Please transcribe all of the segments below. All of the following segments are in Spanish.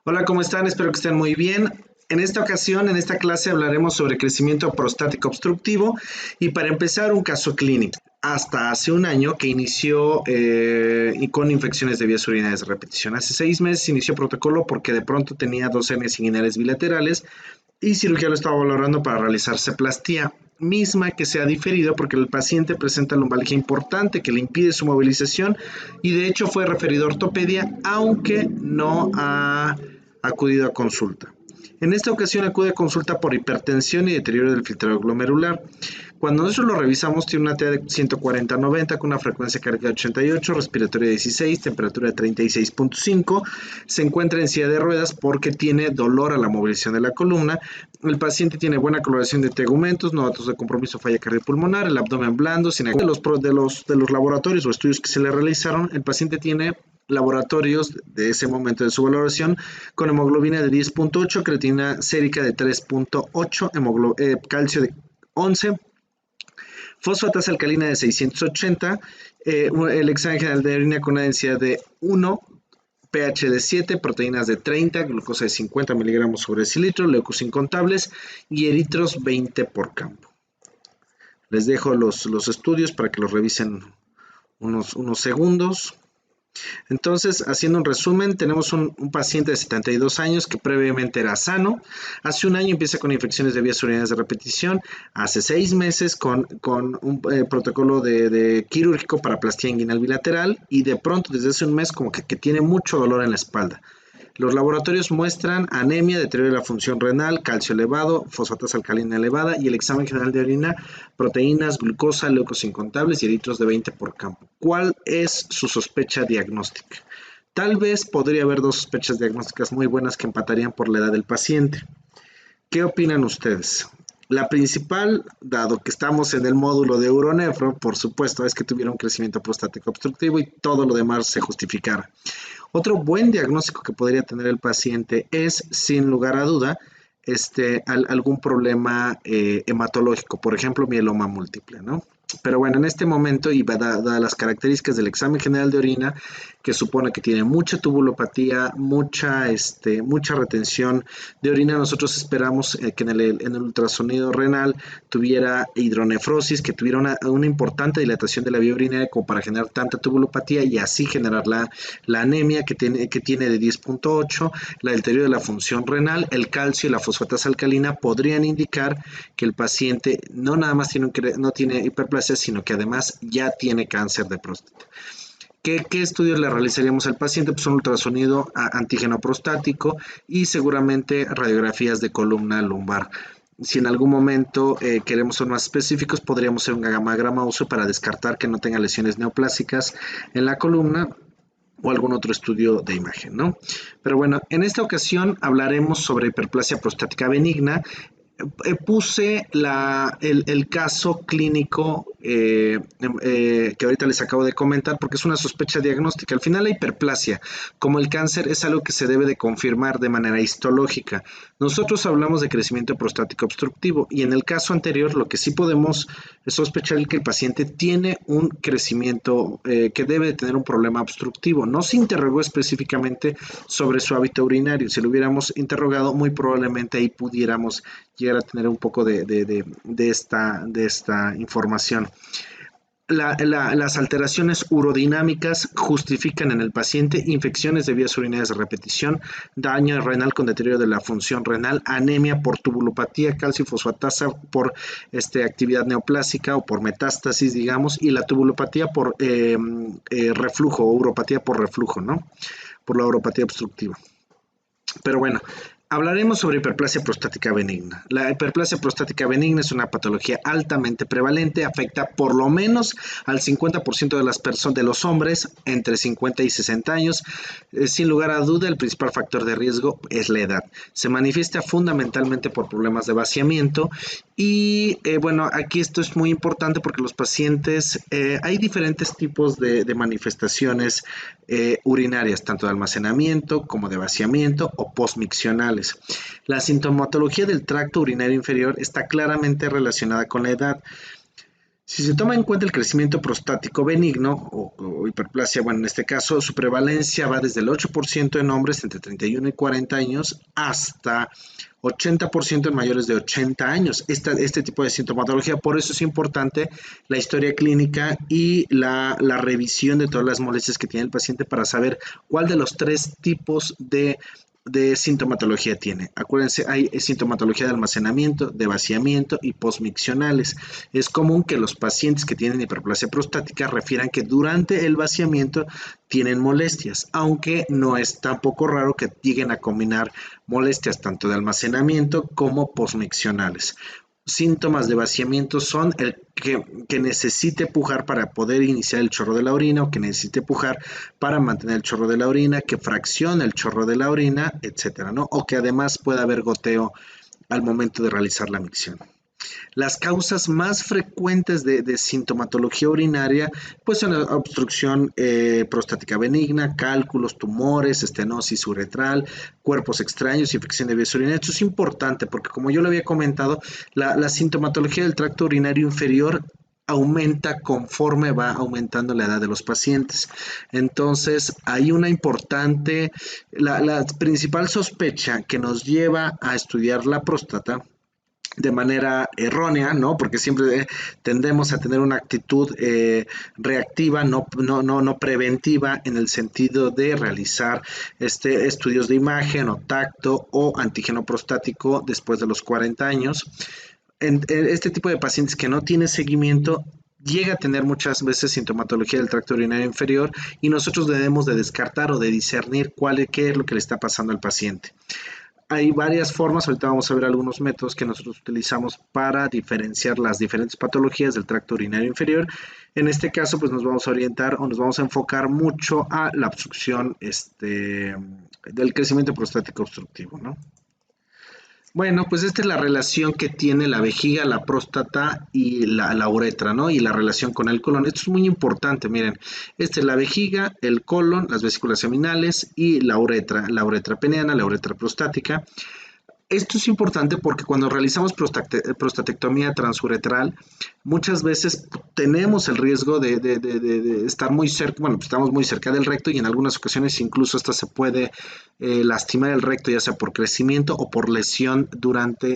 Hola, ¿cómo están? Espero que estén muy bien. En esta ocasión, en esta clase, hablaremos sobre crecimiento prostático obstructivo y para empezar un caso clínico. Hasta hace un año que inició y con infecciones de vías urinarias de repetición. Hace 6 meses inició protocolo porque de pronto tenía dos hernias inguinales bilaterales y cirugía lo estaba valorando para realizar seplastia, misma que se ha diferido porque el paciente presenta lumbalgia importante que le impide su movilización y de hecho fue referido a ortopedia, aunque no ha acudido a consulta. En esta ocasión acude a consulta por hipertensión y deterioro del filtrado glomerular. Cuando nosotros lo revisamos, tiene una TA de 140-90 con una frecuencia cardíaca de 88, respiratoria de 16, temperatura de 36.5. Se encuentra en silla de ruedas porque tiene dolor a la movilización de la columna. El paciente tiene buena coloración de tegumentos, no datos de compromiso, falla cardiopulmonar, el abdomen blando, sin de los laboratorios o estudios que se le realizaron. El paciente tiene laboratorios de ese momento de su valoración con hemoglobina de 10.8, creatinina sérica de 3.8, calcio de 11, fosfatasa alcalina de 680, el examen general de orina con una densidad de 1, pH de 7, proteínas de 30, glucosa de 50 miligramos sobre decilitro, leucos incontables y eritros 20 por campo. Les dejo los estudios para que los revisen unos segundos. Entonces, haciendo un resumen, tenemos un paciente de 72 años que previamente era sano. Hace un año empieza con infecciones de vías urinarias de repetición. Hace 6 meses con un protocolo de quirúrgico para plastía inguinal bilateral y de pronto desde hace un mes como que tiene mucho dolor en la espalda. Los laboratorios muestran anemia, deterioro de la función renal, calcio elevado, fosfatasa alcalina elevada y el examen general de orina, proteínas, glucosa, leucos incontables y eritros de 20 por campo. ¿Cuál es su sospecha diagnóstica? Tal vez podría haber dos sospechas diagnósticas muy buenas que empatarían por la edad del paciente. ¿Qué opinan ustedes? La principal, dado que estamos en el módulo de uronefro, por supuesto, es que tuviera un crecimiento prostático obstructivo y todo lo demás se justificara. Otro buen diagnóstico que podría tener el paciente es, sin lugar a duda, algún problema hematológico, por ejemplo, mieloma múltiple, ¿no? Pero bueno, en este momento, y dadas las características del examen general de orina, que supone que tiene mucha tubulopatía, mucha retención de orina, nosotros esperamos que en el ultrasonido renal tuviera hidronefrosis, que tuviera una importante dilatación de la vía urinaria como para generar tanta tubulopatía y así generar la anemia que tiene de 10.8, la deterioro de la función renal, el calcio y la fosfatasa alcalina podrían indicar que el paciente no nada más no tiene hiperplasia, sino que además ya tiene cáncer de próstata. ¿Qué estudios le realizaríamos al paciente? Pues un ultrasonido antígeno prostático y seguramente radiografías de columna lumbar. Si en algún momento queremos ser más específicos, podríamos hacer un gammagrama óseo para descartar que no tenga lesiones neoplásicas en la columna o algún otro estudio de imagen, ¿no? Pero bueno, en esta ocasión hablaremos sobre hiperplasia prostática benigna. Puse el caso clínico que ahorita les acabo de comentar porque es una sospecha diagnóstica. Al final la hiperplasia, como el cáncer, es algo que se debe de confirmar de manera histológica. Nosotros hablamos de crecimiento prostático obstructivo y en el caso anterior lo que sí podemos sospechar es que el paciente tiene un crecimiento que debe de tener un problema obstructivo. No se interrogó específicamente sobre su hábito urinario. Si lo hubiéramos interrogado, muy probablemente ahí pudiéramos llegar a tener un poco de esta información. Las alteraciones urodinámicas justifican en el paciente infecciones de vías urinarias de repetición, daño renal con deterioro de la función renal, anemia por tubulopatía, calcio y fosfatasa por actividad neoplásica o por metástasis, digamos, y la tubulopatía por reflujo o uropatía por reflujo, ¿no? Por la uropatía obstructiva. Pero bueno, hablaremos sobre hiperplasia prostática benigna. La hiperplasia prostática benigna es una patología altamente prevalente, afecta por lo menos al 50% de las personas, de los hombres entre 50 y 60 años. Sin lugar a duda, el principal factor de riesgo es la edad. Se manifiesta fundamentalmente por problemas de vaciamiento y bueno, aquí esto es muy importante porque los pacientes, hay diferentes tipos de manifestaciones urinarias, tanto de almacenamiento como de vaciamiento o postmiccionales. La sintomatología del tracto urinario inferior está claramente relacionada con la edad. Si se toma en cuenta el crecimiento prostático benigno o hiperplasia, bueno, en este caso su prevalencia va desde el 8% en hombres entre 31 y 40 años hasta 80% en mayores de 80 años. Este tipo de sintomatología, por eso es importante la historia clínica y la revisión de todas las molestias que tiene el paciente para saber cuál de los tres tipos de sintomatología tiene. Acuérdense, hay sintomatología de almacenamiento, de vaciamiento y postmiccionales. Es común que los pacientes que tienen hiperplasia prostática refieran que durante el vaciamiento tienen molestias, aunque no es tampoco raro que lleguen a combinar molestias tanto de almacenamiento como postmiccionales. Síntomas de vaciamiento son el que necesite pujar para poder iniciar el chorro de la orina o que necesite pujar para mantener el chorro de la orina, que fraccione el chorro de la orina, etcétera, ¿no? O que además pueda haber goteo al momento de realizar la micción. Las causas más frecuentes de sintomatología urinaria pues son la obstrucción prostática benigna, cálculos, tumores, estenosis uretral, cuerpos extraños, infección de vías urinarias. Esto es importante porque como yo lo había comentado, la sintomatología del tracto urinario inferior aumenta conforme va aumentando la edad de los pacientes. Entonces, hay una importante, la principal sospecha que nos lleva a estudiar la próstata de manera errónea, ¿no? Porque siempre tendemos a tener una actitud reactiva, no preventiva, en el sentido de realizar estudios de imagen o tacto o antígeno prostático después de los 40 años. En este tipo de pacientes que no tiene seguimiento, llega a tener muchas veces sintomatología del tracto urinario inferior y nosotros debemos de descartar o de discernir qué es lo que le está pasando al paciente. Hay varias formas, ahorita vamos a ver algunos métodos que nosotros utilizamos para diferenciar las diferentes patologías del tracto urinario inferior. En este caso, pues nos vamos a orientar o nos vamos a enfocar mucho a la obstrucción del crecimiento prostático obstructivo, ¿no? Bueno, pues esta es la relación que tiene la vejiga, la próstata y la uretra, ¿no? Y la relación con el colon. Esto es muy importante, miren. Esta es la vejiga, el colon, las vesículas seminales y la uretra peniana, la uretra prostática. Esto es importante porque cuando realizamos prostatectomía transuretral, muchas veces tenemos el riesgo de estar muy cerca, bueno, pues estamos muy cerca del recto y en algunas ocasiones incluso hasta se puede lastimar el recto, ya sea por crecimiento o por lesión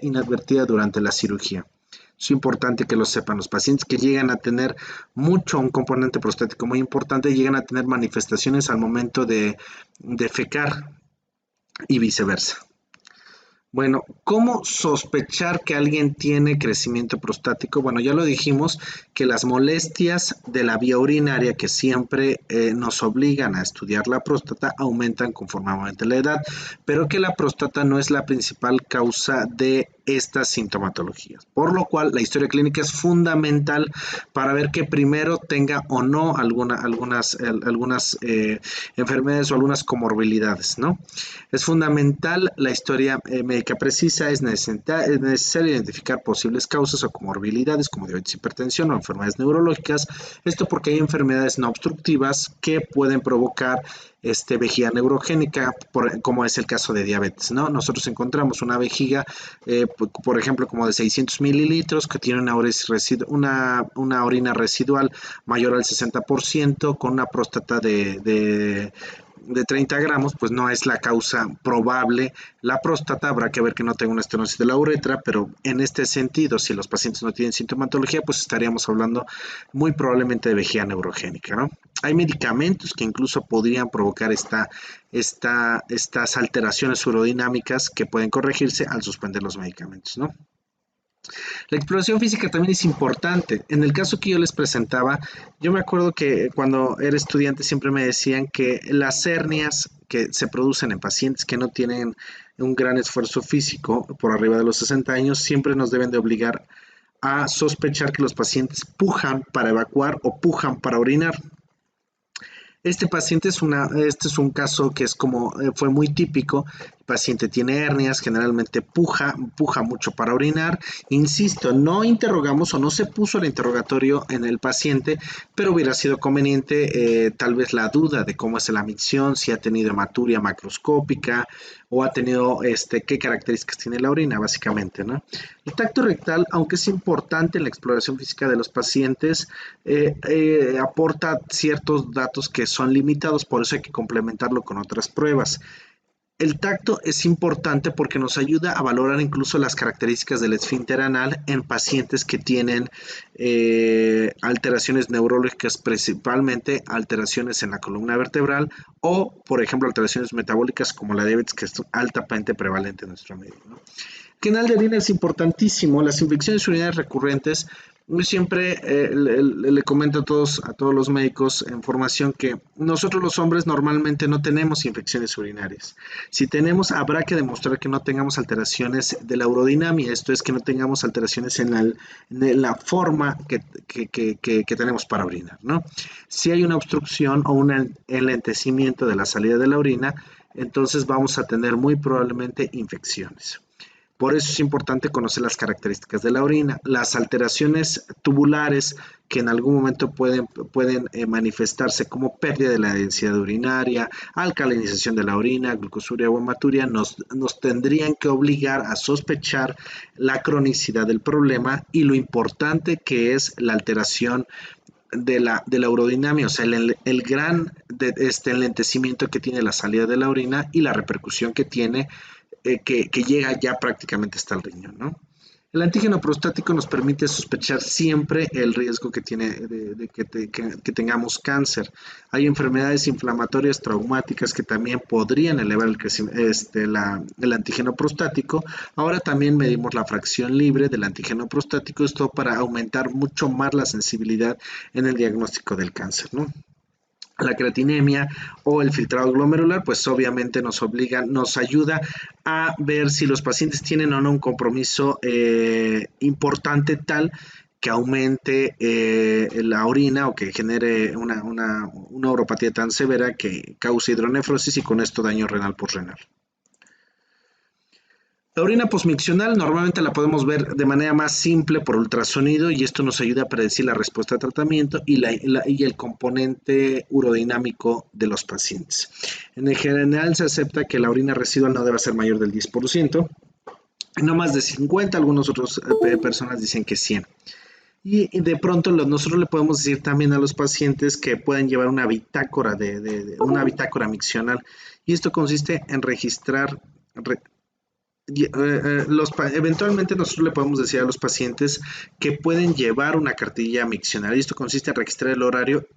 inadvertida durante la cirugía. Es importante que lo sepan. Los pacientes que llegan a tener un componente prostático muy importante, llegan a tener manifestaciones al momento de fecar y viceversa. Bueno, ¿cómo sospechar que alguien tiene crecimiento prostático? Bueno, ya lo dijimos, que las molestias de la vía urinaria que siempre nos obligan a estudiar la próstata aumentan conforme aumenta la edad, pero que la próstata no es la principal causa de estas sintomatologías, por lo cual la historia clínica es fundamental para ver que primero tenga o no algunas enfermedades o algunas comorbilidades, ¿no? Es fundamental la historia médica precisa, es necesario identificar posibles causas o comorbilidades como diabetes, hipertensión o enfermedades neurológicas, esto porque hay enfermedades no obstructivas que pueden provocar vejiga neurogénica, como es el caso de diabetes, ¿no? Nosotros encontramos una vejiga, por ejemplo, como de 600 mililitros, que tiene una orina residual mayor al 60%, con una próstata de 30 gramos, pues no es la causa probable. La próstata, habrá que ver que no tenga una estenosis de la uretra, pero en este sentido, si los pacientes no tienen sintomatología, pues estaríamos hablando muy probablemente de vejiga neurogénica, ¿no? Hay medicamentos que incluso podrían provocar estas alteraciones urodinámicas que pueden corregirse al suspender los medicamentos, ¿no? La exploración física también es importante. En el caso que yo les presentaba, yo me acuerdo que cuando era estudiante siempre me decían que las hernias que se producen en pacientes que no tienen un gran esfuerzo físico por arriba de los 60 años siempre nos deben de obligar a sospechar que los pacientes pujan para evacuar o pujan para orinar. Este paciente este es un caso que fue muy típico. El paciente tiene hernias, generalmente puja mucho para orinar. Insisto, no interrogamos o no se puso el interrogatorio en el paciente, pero hubiera sido conveniente tal vez la duda de cómo es la micción, si ha tenido hematuria macroscópica o ha tenido qué características tiene la orina, básicamente, ¿no? El tacto rectal, aunque es importante en la exploración física de los pacientes, aporta ciertos datos que son limitados, por eso hay que complementarlo con otras pruebas. El tacto es importante porque nos ayuda a valorar incluso las características del esfínter anal en pacientes que tienen alteraciones neurológicas, principalmente alteraciones en la columna vertebral o, por ejemplo, alteraciones metabólicas como la diabetes, que es altamente prevalente en nuestro medio, ¿no? El canal de orina es importantísimo. Las infecciones urinarias recurrentes, yo siempre le comento a todos los médicos en formación que nosotros los hombres normalmente no tenemos infecciones urinarias. Si tenemos, habrá que demostrar que no tengamos alteraciones de la urodinamia, esto es que no tengamos alteraciones en la forma que tenemos para orinar, ¿no? Si hay una obstrucción o un enlentecimiento de la salida de la orina, entonces vamos a tener muy probablemente infecciones. Por eso es importante conocer las características de la orina, las alteraciones tubulares que en algún momento pueden manifestarse como pérdida de la densidad urinaria, alcalinización de la orina, glucosuria o hematuria, nos tendrían que obligar a sospechar la cronicidad del problema y lo importante que es la alteración de la urodinamia, o sea, el gran enlentecimiento que tiene la salida de la orina y la repercusión que tiene que llega ya prácticamente hasta el riñón, ¿no? El antígeno prostático nos permite sospechar siempre el riesgo que tiene que tengamos cáncer. Hay enfermedades inflamatorias traumáticas que también podrían elevar el antígeno prostático. Ahora también medimos la fracción libre del antígeno prostático, esto para aumentar mucho más la sensibilidad en el diagnóstico del cáncer, ¿no? La creatinemia o el filtrado glomerular, pues obviamente nos ayuda a ver si los pacientes tienen o no un compromiso importante tal que aumente la orina o que genere una uropatía tan severa que cause hidronefrosis y con esto daño renal postrenal. La orina posmiccional normalmente la podemos ver de manera más simple por ultrasonido y esto nos ayuda a predecir la respuesta a tratamiento y el componente urodinamico de los pacientes. En general se acepta que la orina residual no debe ser mayor del 10%, no más de 50, algunas otras personas dicen que 100. Y de pronto nosotros le podemos decir también a los pacientes que pueden llevar una bitácora una bitácora miccional y esto consiste en registrar eventualmente nosotros le podemos decir a los pacientes que pueden llevar una cartilla miccional y esto consiste en registrar el horario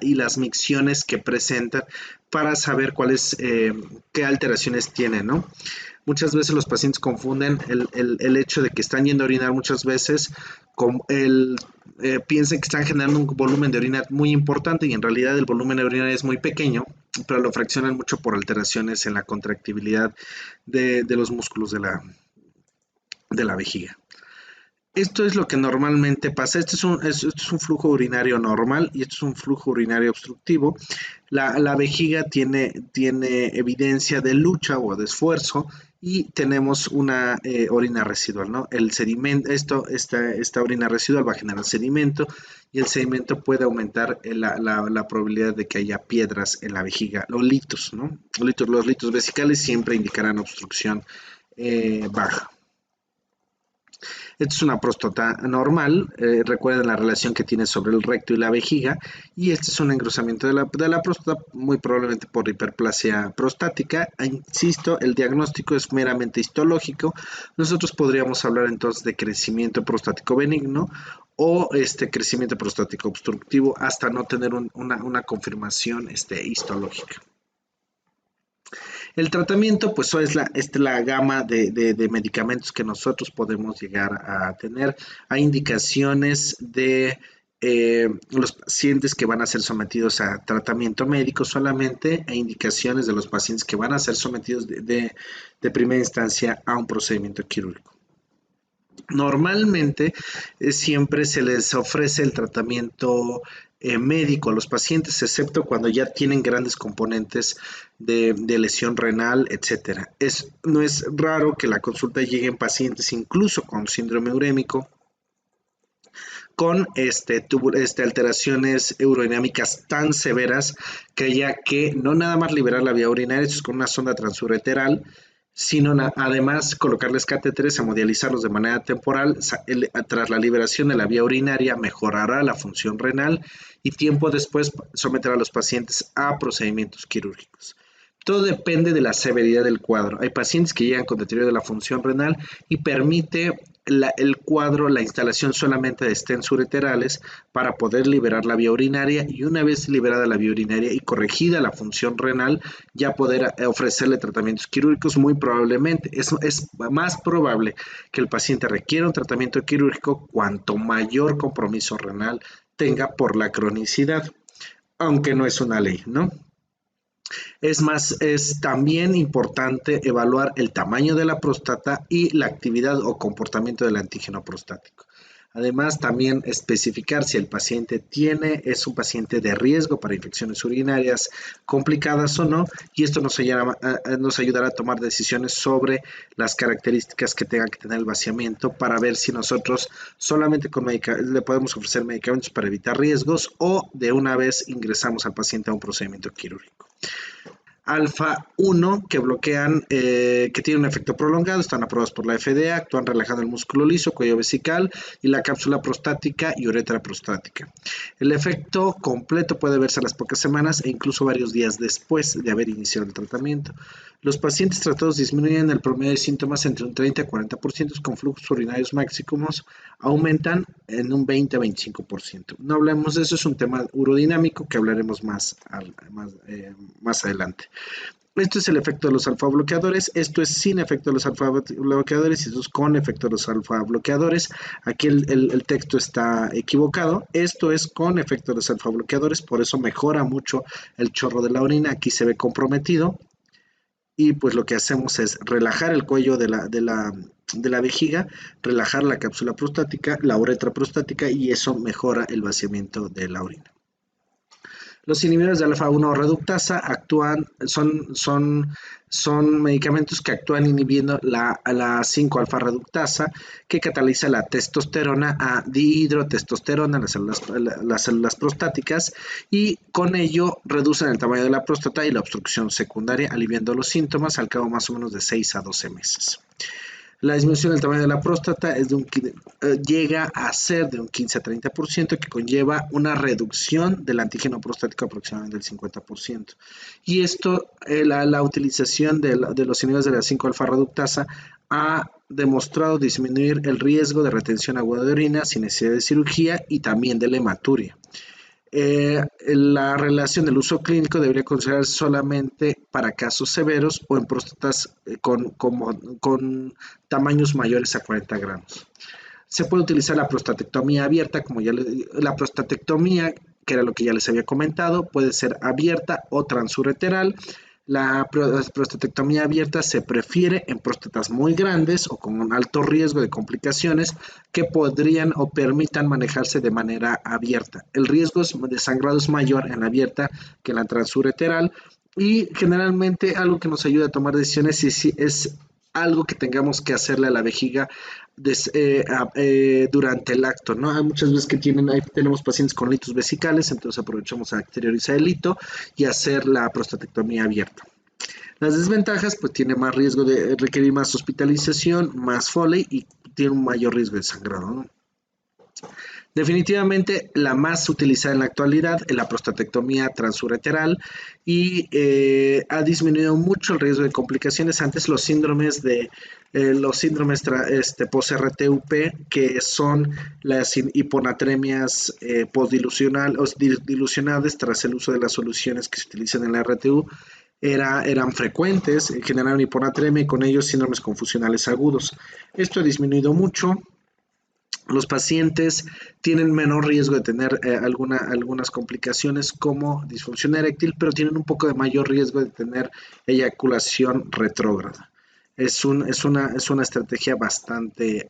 y las micciones que presentan para saber qué alteraciones tienen, ¿no? Muchas veces los pacientes confunden el hecho de que están yendo a orinar muchas veces con piensan que están generando un volumen de orina muy importante y en realidad el volumen de orina es muy pequeño, pero lo fraccionan mucho por alteraciones en la contractibilidad de los músculos de la vejiga. Esto es lo que normalmente pasa. Esto es un flujo urinario normal y esto es un flujo urinario obstructivo. La vejiga tiene evidencia de lucha o de esfuerzo y tenemos una orina residual, ¿no? El sedimento, esta orina residual va a generar sedimento y el sedimento puede aumentar la probabilidad de que haya piedras en la vejiga, los litos, ¿no? Los litos vesicales siempre indicarán obstrucción baja. Esto es una próstata normal, recuerden la relación que tiene sobre el recto y la vejiga, y este es un engrosamiento de la próstata, muy probablemente por hiperplasia prostática. Insisto, el diagnóstico es meramente histológico. Nosotros podríamos hablar entonces de crecimiento prostático benigno o crecimiento prostático obstructivo hasta no tener una confirmación histológica. El tratamiento, pues es la gama de medicamentos que nosotros podemos llegar a tener. Hay indicaciones de los pacientes que van a ser sometidos a tratamiento médico solamente e indicaciones de los pacientes que van a ser sometidos de primera instancia a un procedimiento quirúrgico. Normalmente siempre se les ofrece el tratamiento médico a los pacientes, excepto cuando ya tienen grandes componentes de lesión renal, etcétera. No es raro que la consulta llegue en pacientes incluso con síndrome urémico, con alteraciones urodinámicas tan severas que haya que no nada más liberar la vía urinaria, esto es con una sonda transureteral, sino además colocarles catéteres, hemodializarlos de manera temporal. Tras la liberación de la vía urinaria mejorará la función renal y tiempo después someter a los pacientes a procedimientos quirúrgicos. Todo depende de la severidad del cuadro. Hay pacientes que llegan con deterioro de la función renal y permite el cuadro la instalación solamente de stents ureterales para poder liberar la vía urinaria, y una vez liberada la vía urinaria y corregida la función renal, ya poder ofrecerle tratamientos quirúrgicos. Muy probablemente es más probable que el paciente requiera un tratamiento quirúrgico cuanto mayor compromiso renal tenga por la cronicidad, aunque no es una ley, ¿no? Es también importante evaluar el tamaño de la próstata y la actividad o comportamiento del antígeno prostático. Además, también especificar si el paciente es un paciente de riesgo para infecciones urinarias complicadas o no, y esto nos ayudará a tomar decisiones sobre las características que tenga que tener el vaciamiento, para ver si nosotros solamente le podemos ofrecer medicamentos para evitar riesgos, o de una vez ingresamos al paciente a un procedimiento quirúrgico. Alfa 1, que bloquean, que tienen un efecto prolongado, están aprobados por la FDA, actúan relajando el músculo liso, cuello vesical y la cápsula prostática y uretra prostática. El efecto completo puede verse a las pocas semanas e incluso varios días después de haber iniciado el tratamiento. Los pacientes tratados disminuyen el promedio de síntomas entre un 30 a 40%, con flujos urinarios máximos aumentan en un 20 a 25%. No hablemos de eso, es un tema urodinámico que hablaremos más adelante. Esto es el efecto de los alfa bloqueadores, esto es sin efecto de los alfa bloqueadores y esto es con efecto de los alfa bloqueadores. Aquí el texto está equivocado, esto es con efecto de los alfa bloqueadores, por eso mejora mucho el chorro de la orina, aquí se ve comprometido. Y pues lo que hacemos es relajar el cuello de la vejiga, relajar la cápsula prostática, la uretra prostática, y eso mejora el vaciamiento de la orina. Los inhibidores de alfa-1 reductasa son medicamentos que actúan inhibiendo la 5-alfa reductasa, que cataliza la testosterona a dihidrotestosterona en las células prostáticas, y con ello reducen el tamaño de la próstata y la obstrucción secundaria, aliviando los síntomas al cabo más o menos de 6 a 12 meses. La disminución del tamaño de la próstata llega a ser de un 15 a 30%, que conlleva una reducción del antígeno prostático aproximadamente del 50%. Y esto, la utilización de los inhibidores de la 5-alfa reductasa ha demostrado disminuir el riesgo de retención aguda de orina sin necesidad de cirugía y también de la hematuria. La relación del uso clínico debería considerarse solamente para casos severos o en próstatas con tamaños mayores a 40 gramos. Se puede utilizar la prostatectomía abierta, la prostatectomía, que era lo que ya les había comentado, puede ser abierta o transureteral. La prostatectomía abierta se prefiere en próstatas muy grandes o con un alto riesgo de complicaciones que podrían o permitan manejarse de manera abierta. El riesgo de sangrado es mayor en la abierta que en la transureteral, y generalmente algo que nos ayuda a tomar decisiones es algo que tengamos que hacerle a la vejiga durante el acto, ¿no? Hay muchas veces que tenemos pacientes con litos vesicales, entonces aprovechamos a exteriorizar el lito y hacer la prostatectomía abierta. Las desventajas, pues tiene más riesgo de requerir más hospitalización, más Foley, y tiene un mayor riesgo de sangrado, ¿no? Definitivamente la más utilizada en la actualidad es la prostatectomía transureteral, y ha disminuido mucho el riesgo de complicaciones. Antes los síndromes post-RTUP, que son las hiponatremias postdilucionales tras el uso de las soluciones que se utilizan en la RTU, eran frecuentes, generaron hiponatremia y con ellos síndromes confusionales agudos. Esto ha disminuido mucho. Los pacientes tienen menor riesgo de tener algunas complicaciones como disfunción eréctil, pero tienen un poco de mayor riesgo de tener eyaculación retrógrada. es una estrategia bastante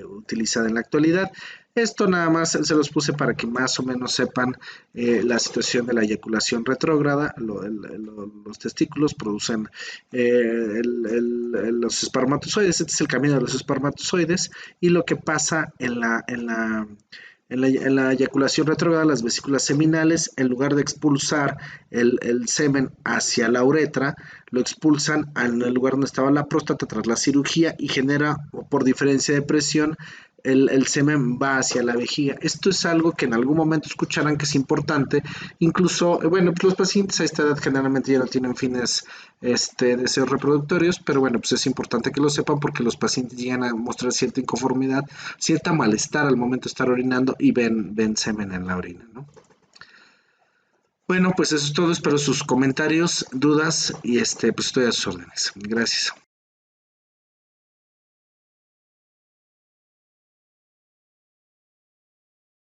utilizada en la actualidad. Esto nada más se los puse para que más o menos sepan la situación de la eyaculación retrógrada. Los testículos producen los espermatozoides. Este es el camino de los espermatozoides. Y lo que pasa en la eyaculación retrógrada, las vesículas seminales, en lugar de expulsar el semen hacia la uretra, lo expulsan en el lugar donde estaba la próstata tras la cirugía y genera, por diferencia de presión, el semen va hacia la vejiga. Esto es algo que en algún momento escucharán que es importante. Incluso, bueno, pues los pacientes a esta edad generalmente ya no tienen fines deseos reproductorios, pero bueno, pues es importante que lo sepan porque los pacientes llegan a mostrar cierta inconformidad, cierta malestar al momento de estar orinando y ven semen en la orina, ¿no? Bueno, pues eso es todo. Espero sus comentarios, dudas y pues estoy a sus órdenes. Gracias.